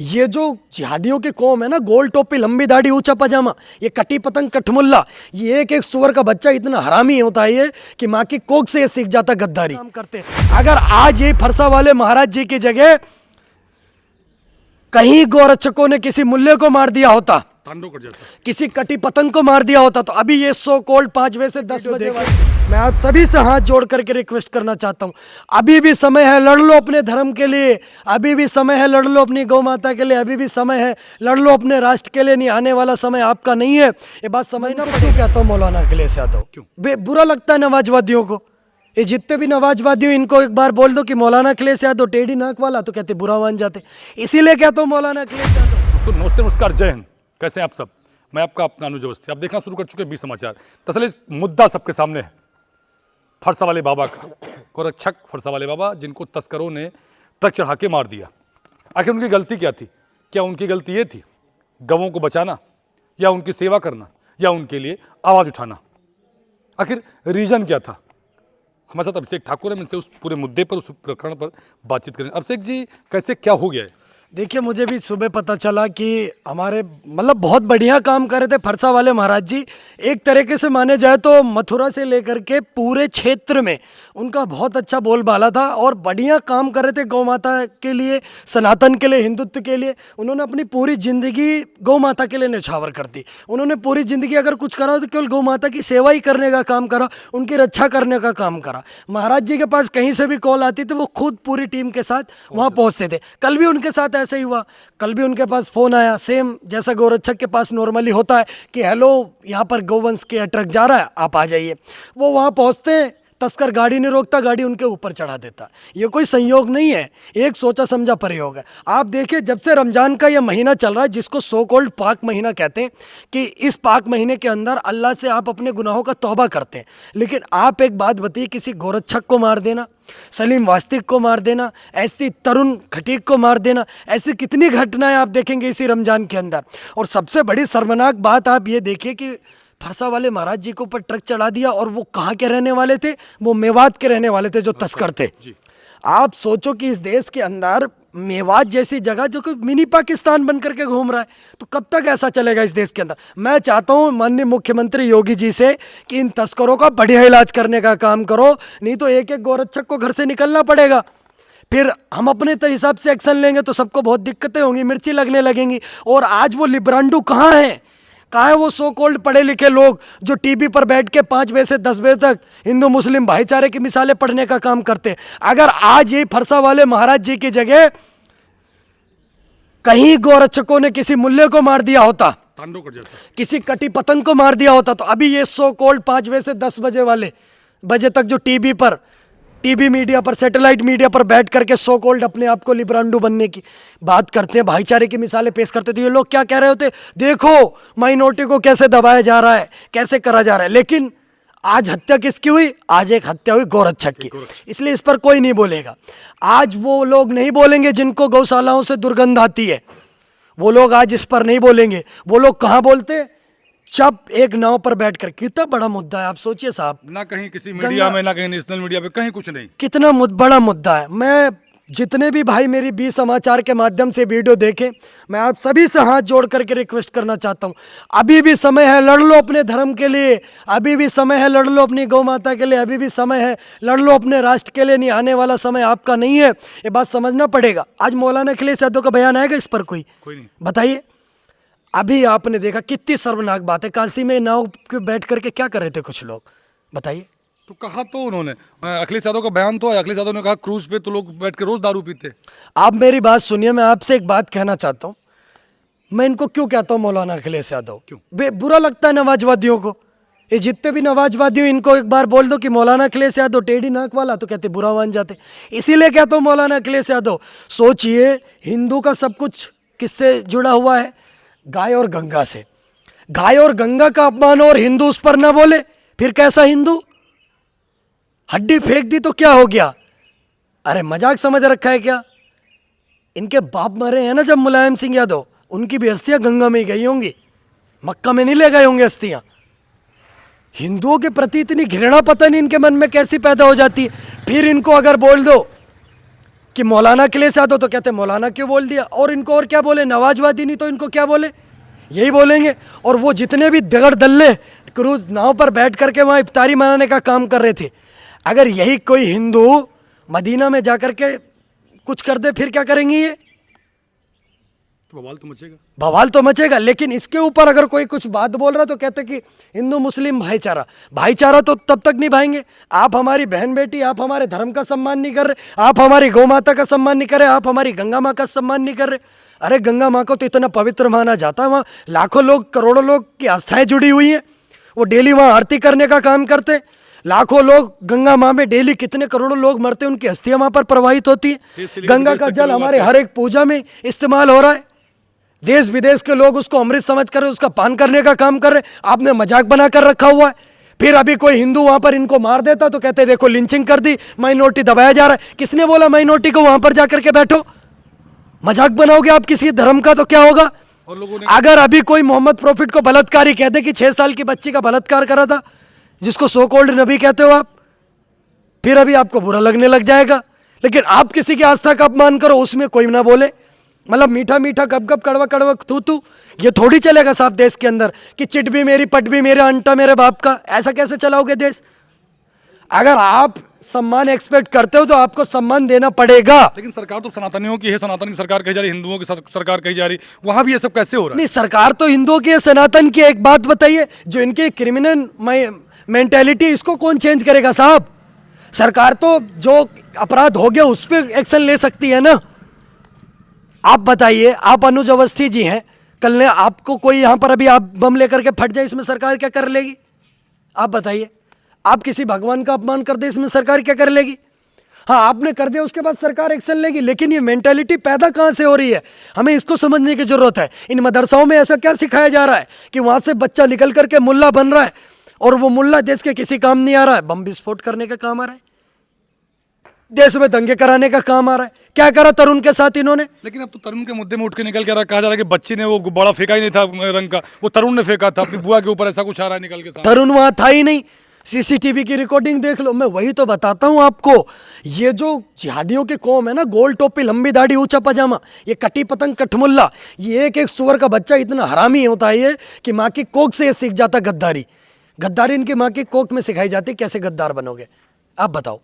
ये जो जिहादियों की कौम है ना, गोल टोपी लंबी दाढ़ी ऊंचा पजामा, ये कटी पतंग कठमुल्ला, ये एक एक सुअर का बच्चा इतना हरामी होता है ये कि माँ की कोख से ये सीख जाता गद्दारी काम करते। अगर आज ये फरसा वाले महाराज जी की जगह कहीं गोरक्षकों ने किसी मुल्ले को मार दिया होता, किसी कटी पतंग को मार दिया होता, तो अभी ये सो कोल्ड 5 बजे से 10 बजे मैं आप सभी से हाथ जोड़ करके रिक्वेस्ट करना चाहता हूं, अभी भी समय है, लड़ लो अपने धर्म के लिए, अभी भी समय है, लड़ लो अपनी गौ माता के लिए, अभी भी समय है, लड़ लो अपने राष्ट्र के लिए। नहीं, आने वाला समय आपका नहीं है, ये बात समझना पड़ेगी। कहता हूँ मौलाना अखिलेश यादव, क्यों बुरा लगता है नवाजवादियों को? ये जितने भी नवाजवादी हो इनको एक बार बोल दो कि मौलाना अखिलेश यादव टेढ़ी नाक वाला, तो कहते बुरा मान जाते। इसीलिए कहता हूँ मौलाना अखिलेश यादव। नमस्ते, नमस्कार, जय हिंद। कैसे हैं आप सब? मैं आपका अपना अनुज अवस्थी। आप देखना शुरू कर चुके हैं 20 समाचार। दरअसल इस मुद्दा सबके सामने है, फरसा वाले बाबा का, गोरक्षक फरसा वाले बाबा जिनको तस्करों ने ट्रक चढ़ा के मार दिया। आखिर उनकी गलती क्या थी? क्या उनकी गलती ये थी गवों को बचाना, या उनकी सेवा करना, या उनके लिए आवाज़ उठाना? आखिर रीजन क्या था? हमारे साथ अभिषेक ठाकुर है, इनसे उस पूरे मुद्दे पर, उस प्रकरण पर बातचीत करें। अभिषेक जी, कैसे क्या हो गया है? देखिए, मुझे भी सुबह पता चला कि हमारे मतलब बहुत बढ़िया काम कर रहे थे फरसा वाले महाराज जी। एक तरीके से माने जाए तो मथुरा से लेकर के पूरे क्षेत्र में उनका बहुत अच्छा बोलबाला था और बढ़िया काम कर रहे थे गौ माता के लिए, सनातन के लिए, हिंदुत्व के लिए। उन्होंने अपनी पूरी ज़िंदगी गौ माता के लिए न्यौछावर कर दी। उन्होंने पूरी ज़िंदगी अगर कुछ करा तो केवल गौ माता की सेवा ही करने का काम करा, उनकी रक्षा करने का काम करा। महाराज जी के पास कहीं से भी कॉल आती थी, वो खुद पूरी टीम के साथ वहाँ पहुँचते थे। कल भी उनके साथ ऐसे ही हुआ। कल भी उनके पास फोन आया, सेम जैसा गोरक्षक के पास नॉर्मली होता है कि हेलो, यहाँ पर गौवंश के ट्रक जा रहा है, आप आ जाइए। वो वहाँ पहुँचते हैं, तस्कर गाड़ी नहीं रोकता, गाड़ी उनके ऊपर चढ़ा देता। ये कोई संयोग नहीं है, एक सोचा समझा प्रयोग है। आप देखिए, जब से रमजान का ये महीना चल रहा है, जिसको सो कॉल्ड पाक महीना कहते हैं, कि इस पाक महीने के अंदर अल्लाह से आप अपने गुनाहों का तौबा करते हैं। लेकिन आप एक बात बताइए, किसी गोरक्षक को मार देना, सलीम वास्तिक को मार देना, ऐसी तरुण खटीक को मार देना, ऐसी कितनी घटनाएं आप देखेंगे इसी रमजान के अंदर। और सबसे बड़ी शर्मनाक बात आप ये देखिए कि फरसा वाले महाराज जी के ऊपर ट्रक चढ़ा दिया, और वो कहाँ के रहने वाले थे? वो मेवात के रहने वाले थे, जो तस्कर थे। आप सोचो कि इस देश के अंदर मेवात जैसी जगह, जो कि मिनी पाकिस्तान बन करके घूम रहा है, तो कब तक ऐसा चलेगा इस देश के अंदर? मैं चाहता हूं माननीय मुख्यमंत्री योगी जी से कि इन तस्करों का बढ़िया इलाज करने का काम करो, नहीं तो एक एक गोरक्षक को घर से निकलना पड़ेगा। फिर हम अपने हिसाब से एक्शन लेंगे तो सबको बहुत दिक्कतें होंगी, मिर्ची लगने लगेंगी। और आज वो लिब्रांडू कहाँ है? कहाँ है वो सो कॉल्ड पढ़े लिखे लोग जो टीवी पर बैठ के 5 बजे से 10 बजे तक हिंदू मुस्लिम भाईचारे की मिसालें पढ़ने का काम करते? अगर आज ये फरसा वाले महाराज जी की जगह कहीं गोरक्षकों ने किसी मुल्ले को मार दिया होता, किसी कटी पतंग को मार दिया होता, तो अभी ये सो कॉल्ड 5 बजे से 10 बजे तक जो टीवी मीडिया पर, सैटेलाइट मीडिया पर बैठ करके सो कॉल्ड अपने आप को लिब्रांडू बनने की बात करते हैं, भाईचारे की मिसालें पेश करते, तो ये लोग क्या कह रहे होते? देखो माइनॉरिटी को कैसे दबाया जा रहा है, कैसे करा जा रहा है। लेकिन आज हत्या किसकी हुई? आज एक हत्या हुई गोरक्षक की, इसलिए इस पर कोई नहीं बोलेगा। आज वो लोग नहीं बोलेंगे जिनको गौशालाओं से दुर्गंध आती है, वो लोग आज इस पर नहीं बोलेंगे। वो लोग कहाँ बोलते? जब एक नाव पर बैठकर, कितना बड़ा मुद्दा है आप सोचिए साहब, ना कहीं किसी मीडिया में, ना कहीं नेशनल मीडिया पे, कहीं कुछ नहीं, कितना बड़ा मुद्दा है। मैं जितने भी भाई मेरी 20 समाचार के माध्यम से वीडियो देखें, मैं आप सभी से हाथ जोड़ करके रिक्वेस्ट करना चाहता हूं, अभी भी समय है, लड़ लो अपने धर्म के लिए, अभी भी समय है, लड़ लो अपनी गौ माता के लिए, अभी भी समय है, लड़ लो अपने राष्ट्र के लिए। नहीं, आने वाला समय आपका नहीं है, ये बात समझना पड़ेगा। आज मौलाना अखिलेश यादव का बयान आएगा इस पर? कोई नहीं बताइए। अभी आपने देखा कितनी शर्मनाक बात है, काशी में नाव पे बैठ करके क्या कर रहे थे कुछ लोग, बताइए। तो कहा तो उन्होंने, अखिलेश यादव का बयान तो है, अखिलेश यादव ने कहा क्रूज पे तो लोग बैठ के रोज दारू पीते। आप मेरी बात सुनिए, मैं आपसे एक बात कहना चाहता हूँ। मैं इनको क्यों कहता हूँ मौलाना अखिलेश यादव? क्यों बुरा लगता है नवाजवादियों को? ये जितने भी नवाजवादी हो इनको एक बार बोल दो कि मौलाना अखिलेश यादव टेढ़ी नाक वाला, तो कहते बुरा मान जाते। इसीलिए कहता हूँ मौलाना अखिलेश यादव, सोचिए हिंदू का सब कुछ किससे जुड़ा हुआ है? गाय और गंगा से। गाय और गंगा का अपमान और हिंदू उस पर ना बोले, फिर कैसा हिंदू? हड्डी फेंक दी तो क्या हो गया? अरे मजाक समझ रखा है क्या? इनके बाप मरे हैं ना जब मुलायम सिंह यादव, उनकी भी अस्थियां गंगा में ही गई होंगी, मक्का में नहीं ले गए होंगे अस्थियां। हिंदुओं के प्रति इतनी घृणा पता नहीं इनके मन में कैसी पैदा हो जाती है। फिर इनको अगर बोल दो कि मौलाना के लिए से आता तो कहते मौलाना क्यों बोल दिया, और इनको और क्या बोले, नवाजवादी, नहीं तो इनको क्या बोले, यही बोलेंगे। और वो जितने भी दगड़ दल्ले क्रूज नाव पर बैठ करके वहाँ इफ्तारी मनाने का काम कर रहे थे, अगर यही कोई हिंदू मदीना में जाकर के कुछ कर दे फिर क्या करेंगे ये? तो बवाल तो मचेगा। बवाल तो मचेगा। लेकिन इसके ऊपर अगर कोई कुछ बात बोल रहा तो कहते कि हिंदू मुस्लिम भाईचारा, भाईचारा तो तब तक निभाएंगे, आप हमारी बहन बेटी, आप हमारे धर्म का सम्मान नहीं कर रहे, आप हमारी गौ माता का सम्मान नहीं कर रहे, आप हमारी गंगा माँ का सम्मान नहीं कर रहे। अरे गंगा माँ को तो इतना पवित्र माना जाता है, वहाँ लाखों लोग, करोड़ों लोग की आस्थाएं जुड़ी हुई हैं, वो डेली वहाँ आरती करने का काम करते। लाखों लोग गंगा माँ में डेली कितने करोड़ों लोग मरते हैं, उनकी अस्थियां वहाँ पर प्रवाहित होती है। गंगा का जल हमारे हर एक पूजा में इस्तेमाल हो रहा है। देश विदेश के लोग उसको अमृत समझ कर उसका पान करने का काम कर रहे हैं, आपने मजाक बना कर रखा हुआ है। फिर अभी कोई हिंदू वहां पर इनको मार देता तो कहते देखो लिंचिंग कर दी, माइनॉरिटी दबाया जा रहा है। किसने बोला माइनॉरिटी को वहां पर जाकर के बैठो? मजाक बनाओगे आप किसी धर्म का तो क्या होगा? और लोगों ने अगर अभी कोई मोहम्मद प्रॉफिट को बलात्कारी कहते कि 6 साल की बच्ची का बलात्कार करा था, जिसको सो कॉल्ड नबी कहते हो आप, फिर अभी आपको बुरा लगने लग जाएगा। लेकिन आप किसी की आस्था का अपमान करो, उसमें कोई ना बोले। मतलब मीठा मीठा गप गप कड़वा कड़वा तू तू, ये थोड़ी चलेगा साहब देश के अंदर कि चिट भी मेरी पट भी मेरा अंटा मेरे बाप का। ऐसा कैसे चलाओगे देश? अगर आप सम्मान एक्सपेक्ट करते हो तो आपको सम्मान देना पड़ेगा। लेकिन सरकार तो सनातनियों की है, सनातन की सरकार कही जा रही, हिंदुओं की सरकार कही जा रही, वहां भी ये सब कैसे हो रहा है? नहीं, सरकार तो हिंदुओं की है, सनातन की। एक बात बताइए, जो इनकी क्रिमिनल मेंटेलिटी, इसको कौन चेंज करेगा साहब? सरकार तो जो अपराध हो गया उस पर एक्शन ले सकती है ना। आप बताइए, आप अनुज अवस्थी जी हैं, कल ने आपको कोई यहाँ पर अभी आप बम लेकर के फट जाए, इसमें सरकार क्या कर लेगी? आप बताइए। आप किसी भगवान का अपमान कर दे, इसमें सरकार क्या कर लेगी? हाँ, आपने कर दिया उसके बाद सरकार एक्शन लेगी, लेकिन ये मेंटालिटी पैदा कहाँ से हो रही है, हमें इसको समझने की जरूरत है। इन मदरसाओं में ऐसा क्या सिखाया जा रहा है कि वहाँ से बच्चा निकल करके मुल्ला बन रहा है, और वो मुल्ला देश के किसी काम नहीं आ रहा है, बम विस्फोट करने का काम आ रहा है, देश में दंगे कराने का काम आ रहा है। क्या करा तरुण के साथ इन्होंने? लेकिन अब तो तरुण के मुद्दे में उठ के निकल के आ रहा, कहा जा रहा है कि बच्ची ने वो गुब्बारा फेंका ही नहीं था रंग का, वो तरुण ने फेंका था अपनी बुआ के ऊपर, ऐसा कुछ आ रहा है निकल के सामने। तरुण वहां था ही नहीं, सीसीटीवी की रिकॉर्डिंग देख लो। मैं वही तो बताता हूं आपको, ये जो जिहादियों की कौम है ना, गोल टोपी, लंबी दाढ़ी, ऊंचा पजामा, ये कटी पतंग कठमुल्ला, ये एक एक सुअर का बच्चा इतना हरामी होता है ये कि माँ की कोख से ये सीख जाता गद्दारी। गद्दारी इनकी माँ की कोख में सिखाई जाती, कैसे गद्दार बनोगे आप बताओ।